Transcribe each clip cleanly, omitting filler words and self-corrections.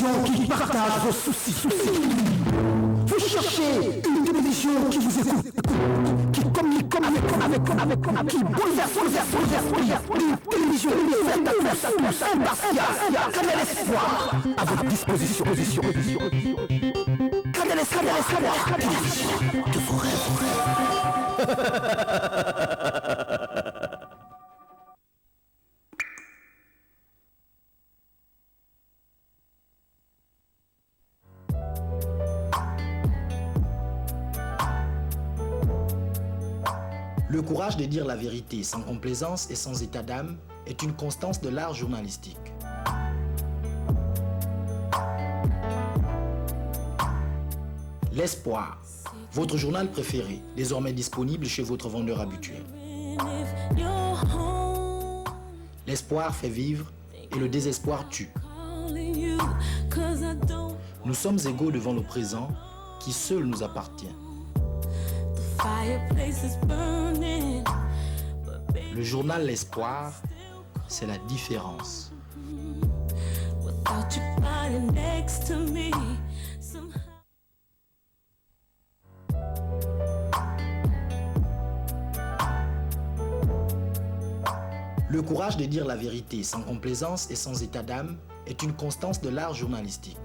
télévision qui partage vos soucis. Vous cherchez une télévision qui vous écoute, qui communique qui bouleverse, une télévision impartiale, Canal Espoir, à votre disposition. Canal Espoir, télévision de vos rêves. Le courage de dire la vérité sans complaisance et sans état d'âme est une constance de l'art journalistique. L'Espoir, votre journal préféré, désormais disponible chez votre vendeur habituel. L'espoir fait vivre et le désespoir tue. Nous sommes égaux devant le présent qui seul nous appartient. Le journal L'Espoir, c'est la différence. Le courage de dire la vérité sans complaisance et sans état d'âme est une constance de l'art journalistique.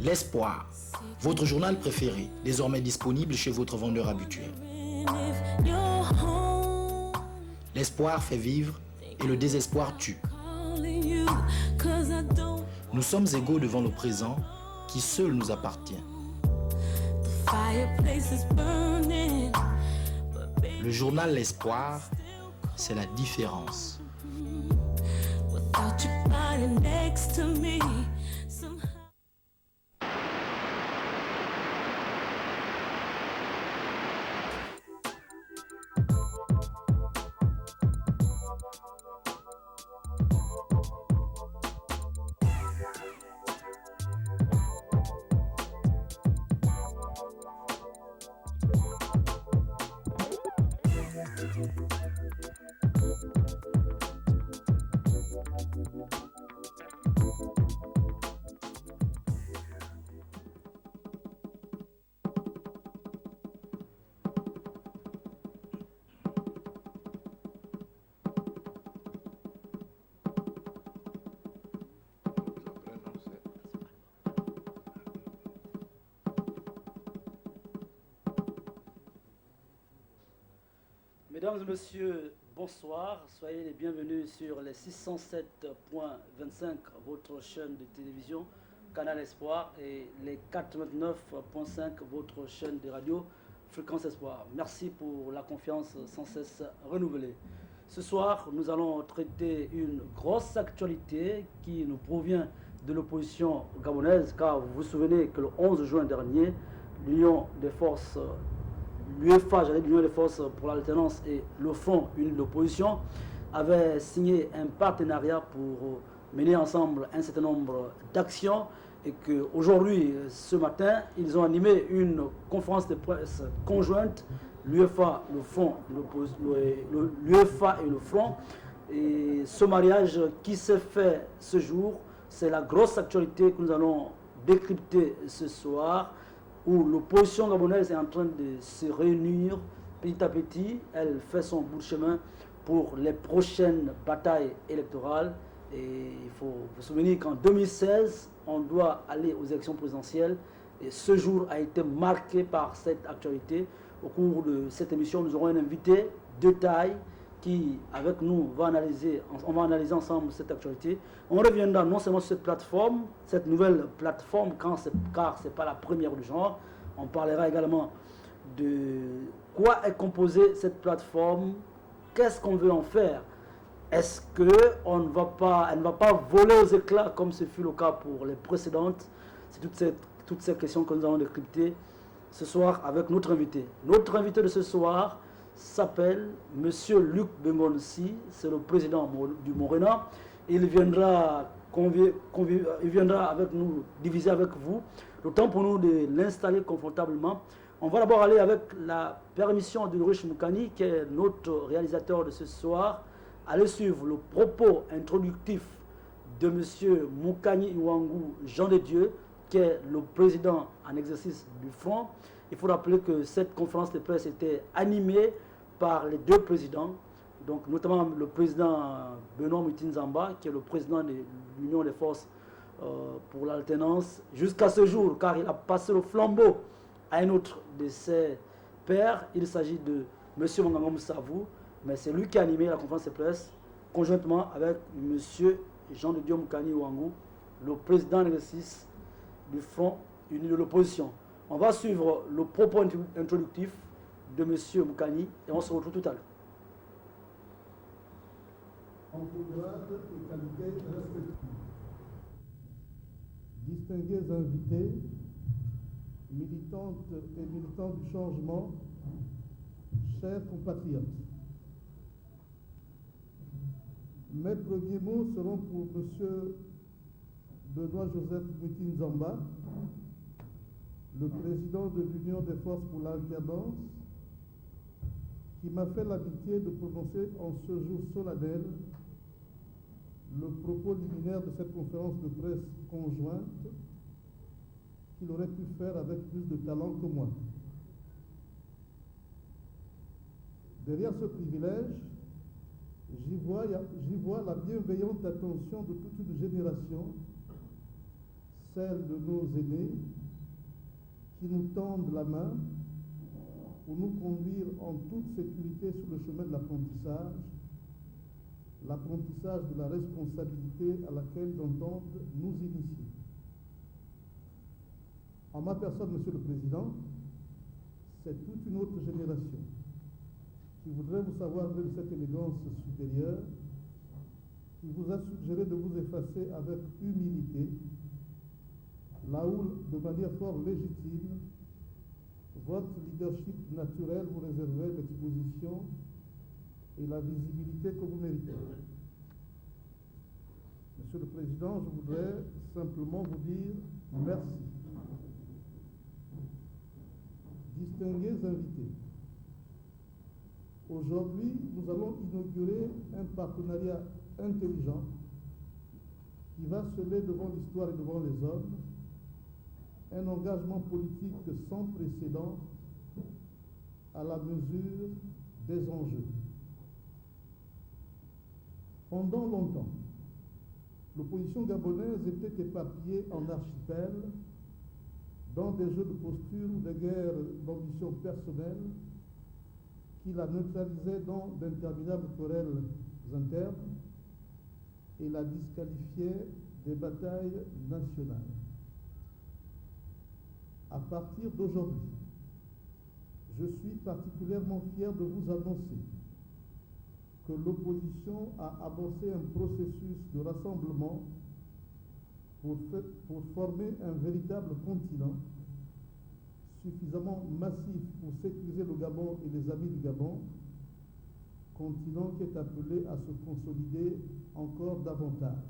L'Espoir, votre journal préféré, désormais disponible chez votre vendeur habituel. L'espoir fait vivre et le désespoir tue. Nous sommes égaux devant le présent qui seul nous appartient. Le journal L'Espoir, c'est la différence. Mesdames et messieurs, bonsoir. Soyez les bienvenus sur les 607.25, votre chaîne de télévision Canal Espoir, et les 89.5, votre chaîne de radio Fréquence Espoir. Merci pour la confiance sans cesse renouvelée. Ce soir, nous allons traiter une grosse actualité qui nous provient de l'opposition gabonaise, car vous vous souvenez que le 11 juin dernier, l'Union des forces l'UEFA, l'Union des forces pour l'alternance et le Front uni de l'opposition, avaient signé un partenariat pour mener ensemble un certain nombre d'actions, et qu'aujourd'hui, ce matin, ils ont animé une conférence de presse conjointe, l'UEFA, le Front, l'UEFA et le Front. Et ce mariage qui s'est fait ce jour, c'est la grosse actualité que nous allons décrypter ce soir, où l'opposition gabonaise est en train de se réunir petit à petit. Elle fait son bout de chemin pour les prochaines batailles électorales. Et il faut vous souvenir qu'en 2016, on doit aller aux élections présidentielles. Et ce jour a été marqué par cette actualité. Au cours de cette émission, nous aurons un invité de taille qui, avec nous, on va analyser ensemble cette actualité. On reviendra non seulement sur cette plateforme, cette nouvelle plateforme, car ce n'est pas la première du genre. On parlera également de quoi est composée cette plateforme, qu'est-ce qu'on veut en faire. Est-ce qu'elle ne va pas voler aux éclats comme ce fut le cas pour les précédentes? C'est toutes ces questions que nous allons décrypter ce soir avec notre invité. Notre invité de ce soir s'appelle Monsieur Luc Bengonsi, c'est le président du Morena. Il viendra avec nous, diviser avec vous, le temps pour nous de l'installer confortablement. On va d'abord aller avec la permission de Rush Moukani, qui est notre réalisateur de ce soir, Allez suivre le propos introductif de M. Moukani Iwangou, Jean de Dieu, qui est le président en exercice du Front. Il faut rappeler que cette conférence de presse était animée par les deux présidents, donc notamment le président Benoît Mutinzamba, qui est le président de l'Union des forces pour l'alternance, jusqu'à ce jour, car il a passé le flambeau à un autre de ses pairs. Il s'agit de M. Manganga Moussavou, mais c'est lui qui a animé la conférence de presse conjointement avec M. Jean de Dieu Moukani Iwangou, le président en exercice du Front uni de l'opposition. On va suivre le propos introductif de M. Moukani et on se retrouve tout à l'heure. En tout grade et qualité respectueux. Distingués invités, militantes et militants du changement, chers compatriotes, mes premiers mots seront pour M. Benoît-Joseph Mutinzamba, le président de l'Union des forces pour l'alternance, qui m'a fait l'amitié de prononcer en ce jour solennel le propos liminaire de cette conférence de presse conjointe qu'il aurait pu faire avec plus de talent que moi. Derrière ce privilège, j'y vois la bienveillante attention de toute une génération, celle de nos aînés, qui nous tendent la main pour nous conduire en toute sécurité sur le chemin de l'apprentissage de la responsabilité à laquelle ils entendent nous initier. En ma personne, Monsieur le Président, c'est toute une autre génération qui voudrait vous savoir de cette élégance supérieure, qui vous a suggéré de vous effacer avec humilité, là où, de manière fort légitime, votre leadership naturel vous réservait l'exposition et la visibilité que vous méritez. Monsieur le Président, je voudrais simplement vous dire merci. Distingués invités, aujourd'hui, nous allons inaugurer un partenariat intelligent qui va sceller devant l'histoire et devant les hommes un engagement politique sans précédent à la mesure des enjeux. Pendant longtemps, l'opposition gabonaise était éparpillée en archipels, dans des jeux de posture ou des guerres d'ambition personnelle qui la neutralisaient dans d'interminables querelles internes et la disqualifiaient des batailles nationales. À partir d'aujourd'hui, je suis particulièrement fier de vous annoncer que l'opposition a amorcé un processus de rassemblement pour former un véritable continent suffisamment massif pour sécuriser le Gabon et les amis du Gabon, continent qui est appelé à se consolider encore davantage.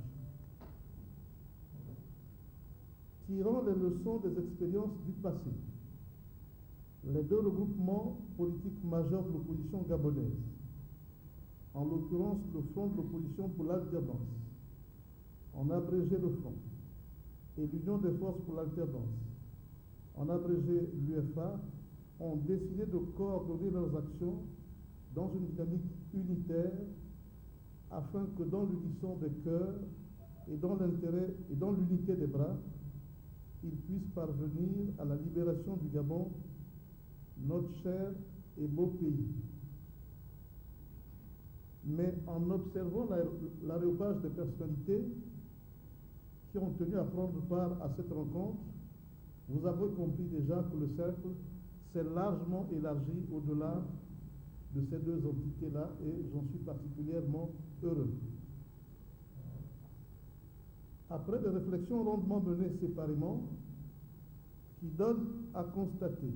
Tirant les leçons des expériences du passé, les deux regroupements politiques majeurs de l'opposition gabonaise, en l'occurrence le Front de l'opposition pour l'alternance, en abrégé le Front, et l'Union des forces pour l'alternance, en abrégé l'UFA, ont décidé de coordonner leurs actions dans une dynamique unitaire afin que dans l'unisson des cœurs et dans l'intérêt et dans l'unité des bras, ils puissent parvenir à la libération du Gabon, notre cher et beau pays. Mais en observant l'aréopage des personnalités qui ont tenu à prendre part à cette rencontre, vous avez compris déjà que le cercle s'est largement élargi au-delà de ces deux entités-là et j'en suis particulièrement heureux. Après des réflexions rondement menées séparément, qui donnent à constater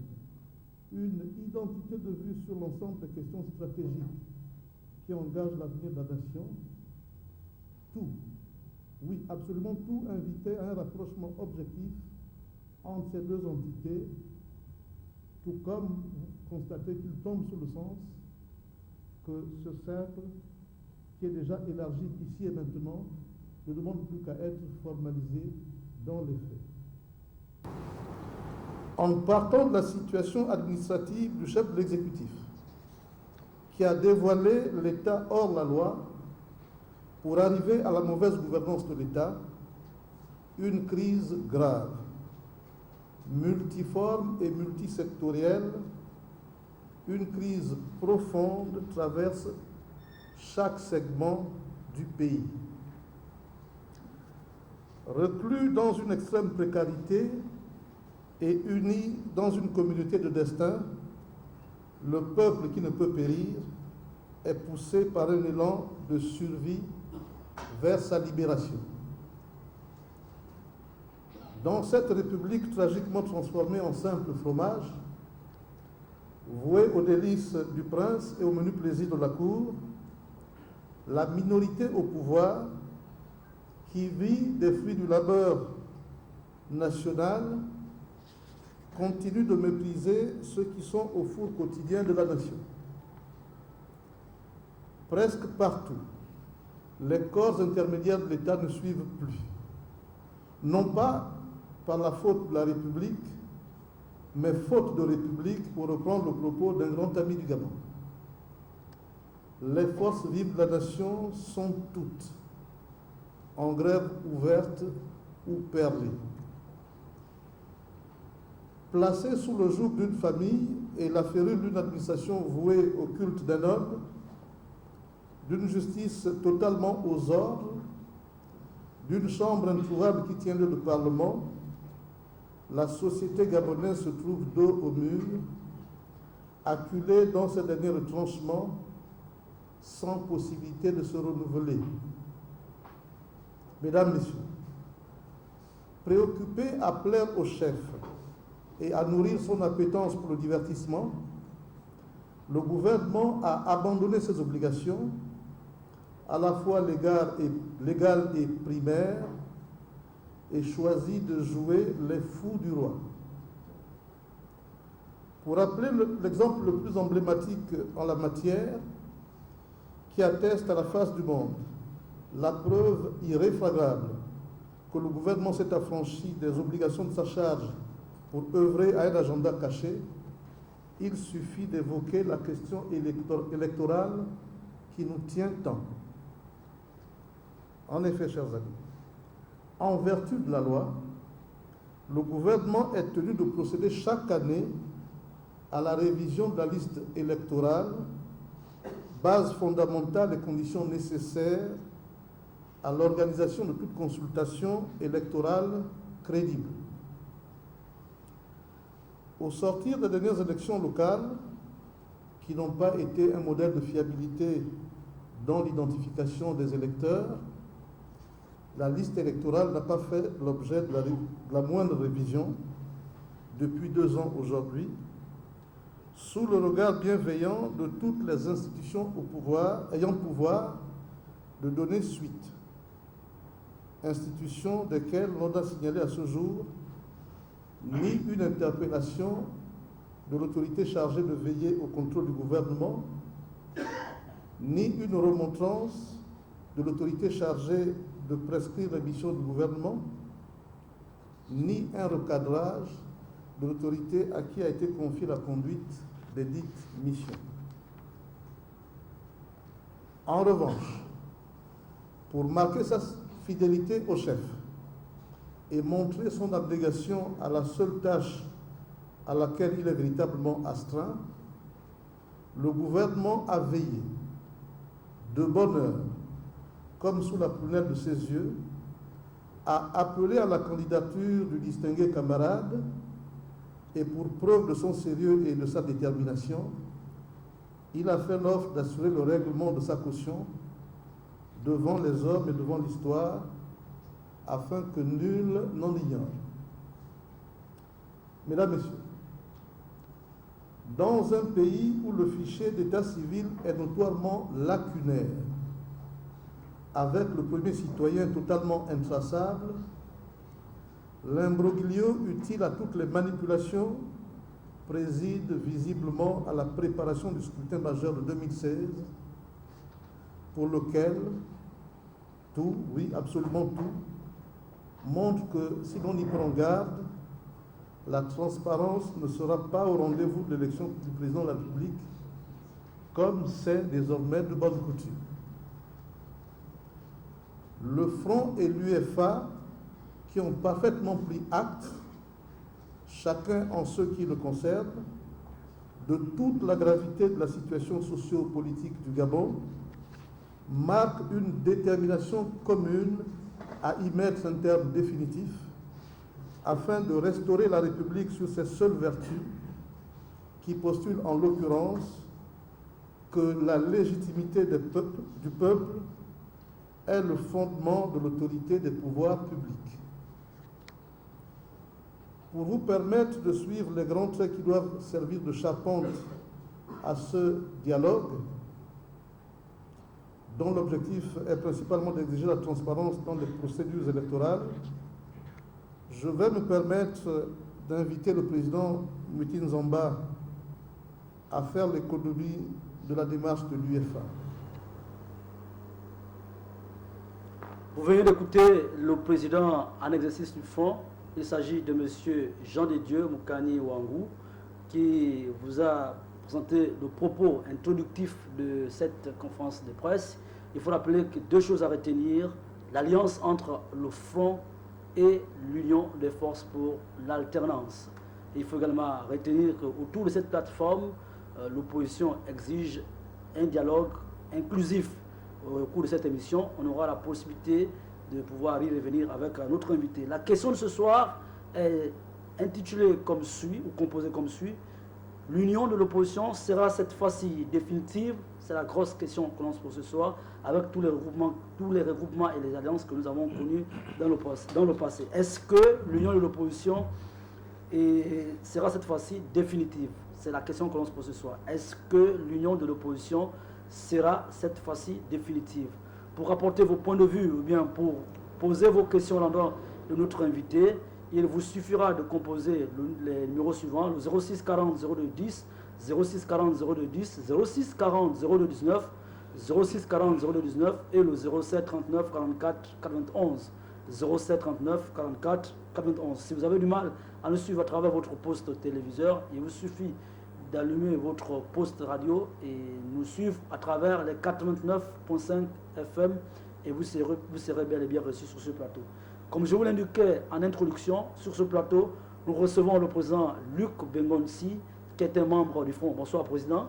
une identité de vue sur l'ensemble des questions stratégiques qui engagent l'avenir de la nation, tout, oui, absolument tout invitait à un rapprochement objectif entre ces deux entités, tout comme vous constatez qu'il tombe sous le sens que ce cercle qui est déjà élargi ici et maintenant, ne demande plus qu'à être formalisé dans les faits. En partant de la situation administrative du chef de l'exécutif, qui a dévoilé l'État hors la loi pour arriver à la mauvaise gouvernance de l'État, une crise grave, multiforme et multisectorielle, une crise profonde traverse chaque segment du pays. Reclus dans une extrême précarité et unis dans une communauté de destin, le peuple qui ne peut périr est poussé par un élan de survie vers sa libération. Dans cette république tragiquement transformée en simple fromage, vouée aux délices du prince et au menu plaisir de la cour, la minorité au pouvoir, qui vit des fruits du labeur national, continue de mépriser ceux qui sont au four quotidien de la nation. Presque partout, les corps intermédiaires de l'État ne suivent plus, non pas par la faute de la République, mais faute de République, pour reprendre le propos d'un grand ami du Gabon. Les forces vives de la nation sont toutes en grève ouverte ou perlée. Placées sous le joug d'une famille et la férule d'une administration vouée au culte d'un homme, d'une justice totalement aux ordres, d'une chambre introuvable qui tient le Parlement, la société gabonaise se trouve dos au mur, acculée dans ses derniers retranchements, sans possibilité de se renouveler. Mesdames, Messieurs, préoccupé à plaire au chef et à nourrir son appétence pour le divertissement, le gouvernement a abandonné ses obligations, à la fois légales et primaires, et choisi de jouer les fous du roi. Pour rappeler l'exemple le plus emblématique en la matière, qui atteste à la face du monde la preuve irréfragable que le gouvernement s'est affranchi des obligations de sa charge pour œuvrer à un agenda caché, il suffit d'évoquer la question électorale qui nous tient tant. En effet, chers amis, en vertu de la loi, le gouvernement est tenu de procéder chaque année à la révision de la liste électorale, base fondamentale et condition nécessaire à l'organisation de toute consultation électorale crédible. Au sortir des dernières élections locales, qui n'ont pas été un modèle de fiabilité dans l'identification des électeurs, la liste électorale n'a pas fait l'objet de la moindre révision depuis 2 ans aujourd'hui, sous le regard bienveillant de toutes les institutions ayant pouvoir de donner suite. Institutions desquelles l'on a signalé à ce jour ni une interpellation de l'autorité chargée de veiller au contrôle du gouvernement, ni une remontrance de l'autorité chargée de prescrire les missions du gouvernement, ni un recadrage de l'autorité à qui a été confiée la conduite des dites missions. En revanche, pour marquer sa fidélité au chef et montrer son abnégation à la seule tâche à laquelle il est véritablement astreint, le gouvernement a veillé de bonne heure, comme sous la prunelle de ses yeux, à appeler à la candidature du distingué camarade et pour preuve de son sérieux et de sa détermination, il a fait l'offre d'assurer le règlement de sa caution devant les hommes et devant l'histoire, afin que nul n'en ignore. Mesdames, Messieurs, dans un pays où le fichier d'état civil est notoirement lacunaire, avec le premier citoyen totalement intraçable, l'imbroglio utile à toutes les manipulations préside visiblement à la préparation du scrutin majeur de 2016, pour lequel tout, oui, absolument tout, montre que si l'on y prend garde, la transparence ne sera pas au rendez-vous de l'élection du président de la République, comme c'est désormais de bonne coutume. Le Front et l'UFA, qui ont parfaitement pris acte, chacun en ce qui le concerne, de toute la gravité de la situation socio-politique du Gabon, marquent une détermination commune à y mettre un terme définitif afin de restaurer la République sur ses seules vertus, qui postulent en l'occurrence que la légitimité du peuple est le fondement de l'autorité des pouvoirs publics. Pour vous permettre de suivre les grands traits qui doivent servir de charpente à ce dialogue, dont l'objectif est principalement d'exiger la transparence dans les procédures électorales, je vais me permettre d'inviter le président Mwiti Nzomba à faire l'économie de la démarche de l'UFA. Vous venez d'écouter le président en exercice du Front. Il s'agit de M. Jean de Dieu Moukani Ouangou, qui vous a présenté le propos introductif de cette conférence de presse. Il faut rappeler que deux choses à retenir: l'alliance entre le Front et l'Union des forces pour l'alternance. Il faut également retenir qu'autour de cette plateforme, l'opposition exige un dialogue inclusif. Au cours de cette émission, on aura la possibilité de pouvoir y revenir avec un autre invité. La question de ce soir est intitulée comme suit, ou composée comme suit: l'union de l'opposition sera cette fois-ci définitive? C'est la grosse question que l'on se pose ce soir, avec tous les regroupements et les alliances que nous avons connus dans le passé. Est-ce que l'union de l'opposition sera cette fois-ci définitive? C'est la question que l'on se pose ce soir. Est-ce que l'union de l'opposition sera cette fois-ci définitive? Pour apporter vos points de vue ou bien pour poser vos questions à l'endroit de notre invité, il vous suffira de composer les numéros suivants: le 06 40 02 10, 06 40 02 10, 06 40 02 19, 06 40 02 19 et le 07 39 44 91. 07 39 44 91. Si vous avez du mal à nous suivre à travers votre poste téléviseur, il vous suffit d'allumer votre poste radio et nous suivre à travers les 89.5 FM et vous serez bel et bien reçus sur ce plateau. Comme je vous l'indiquais en introduction, sur ce plateau, nous recevons le président Luc Bengonsi, qui est un membre du Front. Bonsoir, président.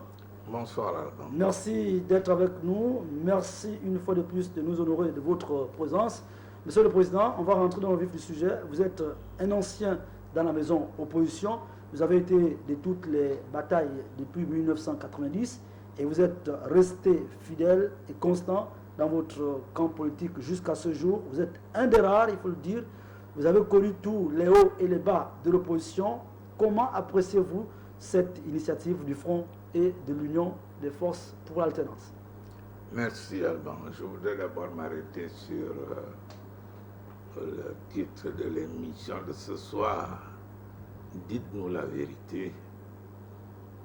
Bonsoir, Alban. Merci d'être avec nous. Merci une fois de plus de nous honorer de votre présence. Monsieur le Président, on va rentrer dans le vif du sujet. Vous êtes un ancien dans la maison opposition. Vous avez été de toutes les batailles depuis 1990 et vous êtes resté fidèle et constant dans votre camp politique jusqu'à ce jour. Vous êtes un des rares, il faut le dire. Vous avez connu tous les hauts et les bas de l'opposition. Comment appréciez-vous cette initiative du Front et de l'Union des forces pour l'alternance? Merci, Alban. Je voudrais d'abord m'arrêter sur le titre de l'émission de ce soir. Dites-nous la vérité.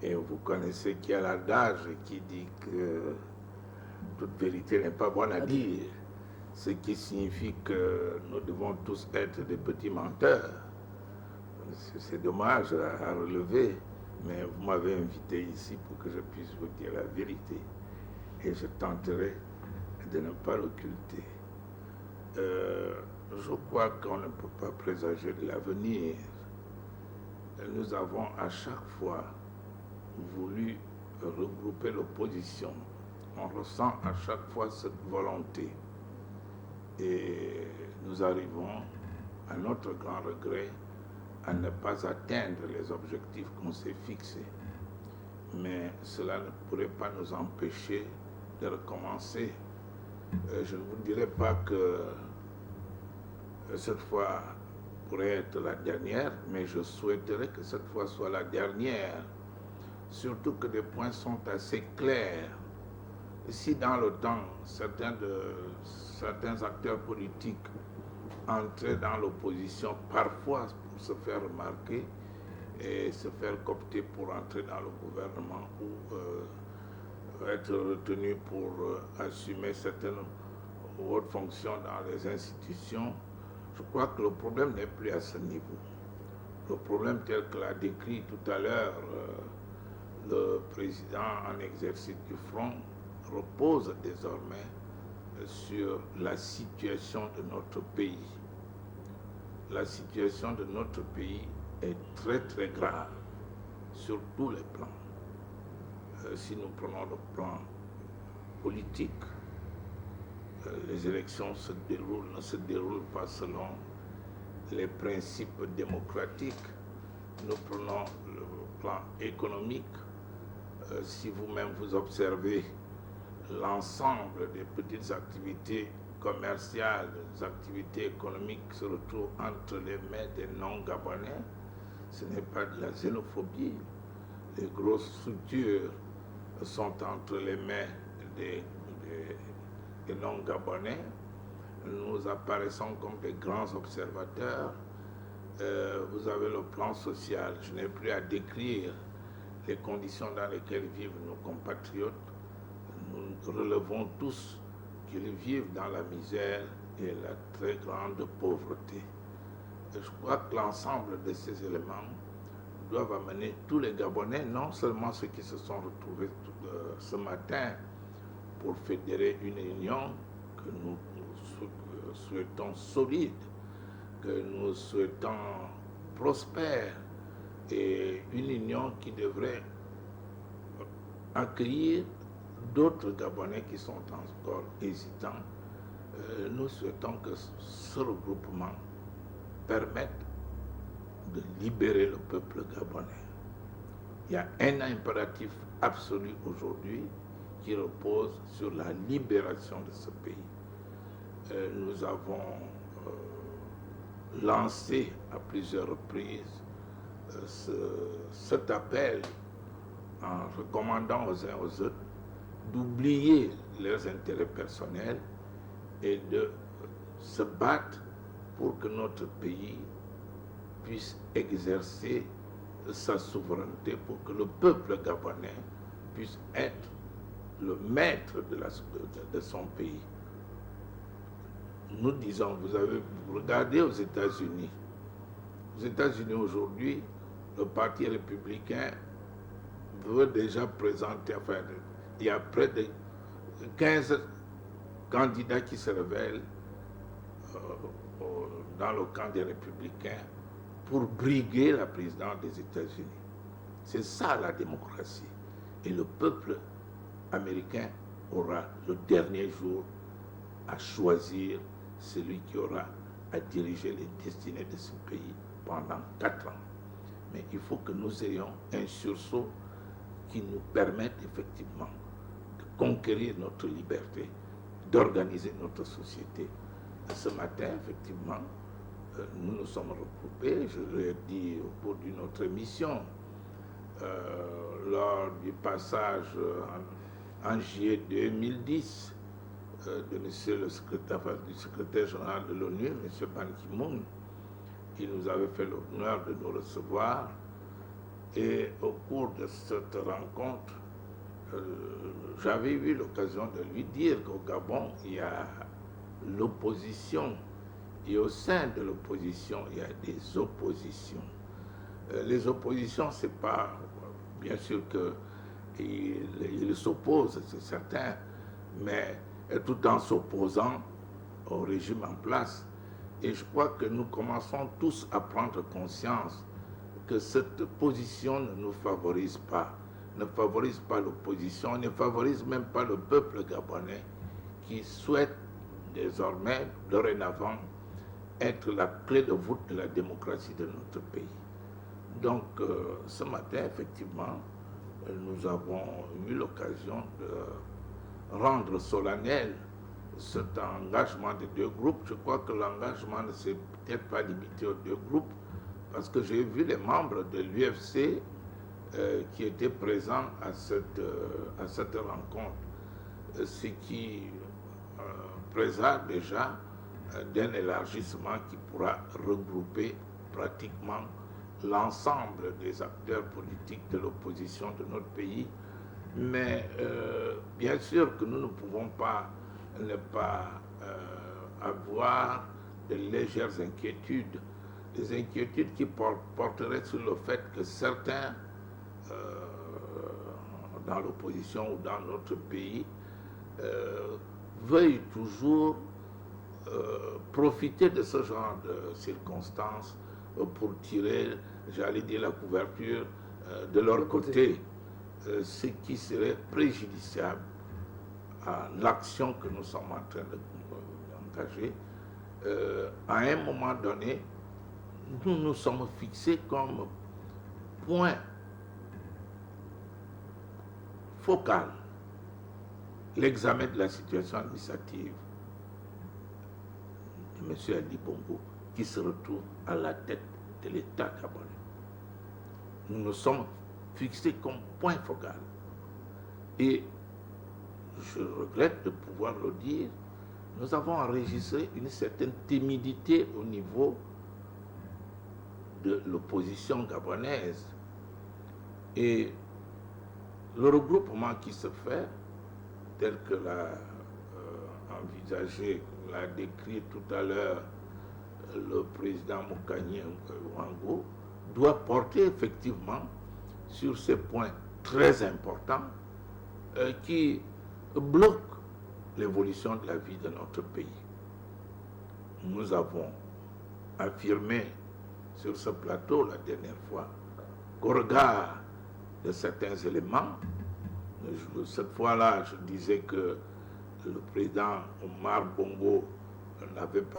Et vous connaissez qu'il y a l'adage qui dit que toute vérité n'est pas bonne à dire, ce qui signifie que nous devons tous être des petits menteurs. C'est dommage à relever, mais vous m'avez invité ici pour que je puisse vous dire la vérité. Et je tenterai de ne pas l'occulter. Je crois qu'on ne peut pas présager de l'avenir. Nous avons à chaque fois voulu regrouper l'opposition. On ressent à chaque fois cette volonté. Et nous arrivons, à notre grand regret, à ne pas atteindre les objectifs qu'on s'est fixés. Mais cela ne pourrait pas nous empêcher de recommencer. Je ne vous dirai pas que cette fois pourrait être la dernière, mais je souhaiterais que cette fois soit la dernière. Surtout que les points sont assez clairs. Si dans le temps, certains acteurs politiques entraient dans l'opposition, parfois pour se faire remarquer et se faire coopter pour entrer dans le gouvernement ou être retenu pour assumer certaines hautes fonctions dans les institutions. Je crois que le problème n'est plus à ce niveau. Le problème tel que l'a décrit tout à l'heure le président en exercice du Front repose désormais sur la situation de notre pays. La situation de notre pays est très très grave sur tous les plans. Si nous prenons le plan politique, les élections ne se déroulent pas selon les principes démocratiques. Nous prenons le plan économique. Si vous-même vous observez l'ensemble des petites activités commerciales, des activités économiques qui se retrouvent entre les mains des non-gabonais, ce n'est pas de la xénophobie. Les grosses structures sont entre les mains des non-gabonais. Nous apparaissons comme des grands observateurs. Vous avez le plan social. Je n'ai plus à décrire les conditions dans lesquelles vivent nos compatriotes. Nous relevons tous qu'ils vivent dans la misère et la très grande pauvreté. Et je crois que l'ensemble de ces éléments doivent amener tous les Gabonais, non seulement ceux qui se sont retrouvés ce matin pour fédérer une union que nous souhaitons solide, que nous souhaitons prospère, et une union qui devrait accueillir d'autres Gabonais qui sont encore hésitants. Nous souhaitons que ce regroupement permette de libérer le peuple gabonais. Il y a un impératif absolu aujourd'hui qui repose sur la libération de ce pays. Nous avons lancé à plusieurs reprises cet appel en recommandant aux uns aux autres d'oublier leurs intérêts personnels et de se battre pour que notre pays puisse exercer sa souveraineté, pour que le peuple gabonais puisse être le maître de son pays. Nous disons, vous avez regardé aux États-Unis. Aux États-Unis aujourd'hui, le Parti républicain veut déjà présenter, enfin, il y a près de 15 candidats qui se révèlent dans le camp des républicains pour briguer la présidence des États-Unis. C'est ça la démocratie. Et le peuple américain aura le dernier jour à choisir celui qui aura à diriger les destinées de ce pays pendant 4 ans. Mais il faut que nous ayons un sursaut qui nous permette effectivement de conquérir notre liberté, d'organiser notre société. Ce matin, effectivement, nous nous sommes regroupés, je l'ai dit au cours d'une autre émission, lors du passage en juillet 2010 de monsieur du secrétaire général de l'ONU, M. Ban Ki-moon. Il nous avait fait l'honneur de nous recevoir, et au cours de cette rencontre, j'avais eu l'occasion de lui dire qu'au Gabon, il y a l'opposition, et au sein de l'opposition, il y a des oppositions. Les oppositions, c'est pas, bien sûr qu'ils s'opposent, c'est certain, mais tout en s'opposant au régime en place. Et je crois que nous commençons tous à prendre conscience que cette position ne nous favorise pas, ne favorise pas l'opposition, ne favorise même pas le peuple gabonais qui souhaite désormais, dorénavant, être la clé de voûte de la démocratie de notre pays. Donc, ce matin, effectivement, nous avons eu l'occasion de rendre solennel cet engagement des 2 groupes. Je crois que l'engagement ne s'est peut-être pas limité aux 2 groupes, parce que j'ai vu les membres de l'UFC qui étaient présents à cette rencontre, ce qui présage déjà d'un élargissement qui pourra regrouper pratiquement l'ensemble des acteurs politiques de l'opposition de notre pays, Mais bien sûr que nous ne pouvons pas ne pas avoir de légères inquiétudes, des inquiétudes qui porteraient sur le fait que certains dans l'opposition ou dans notre pays veuillent toujours profiter de ce genre de circonstances pour tirer, j'allais dire, la couverture de leur côté, ce qui serait préjudiciable à l'action que nous sommes en train d'engager. À un moment donné, nous nous sommes fixés comme point focal l'examen de la situation administrative de M. Ali Bongo, qui se retrouve à la tête de l'État gabonais. Nous nous sommes fixés comme point focal. Et je regrette de pouvoir le dire, nous avons enregistré une certaine timidité au niveau de l'opposition gabonaise. Et le regroupement qui se fait, tel que l'a envisagé, l'a décrit tout à l'heure le président Mokani Wango, doit porter effectivement sur ces points très importants qui bloquent l'évolution de la vie de notre pays. Nous avons affirmé sur ce plateau la dernière fois qu'au regard de certains éléments, cette fois-là, je disais que le président Omar Bongo n'avait pas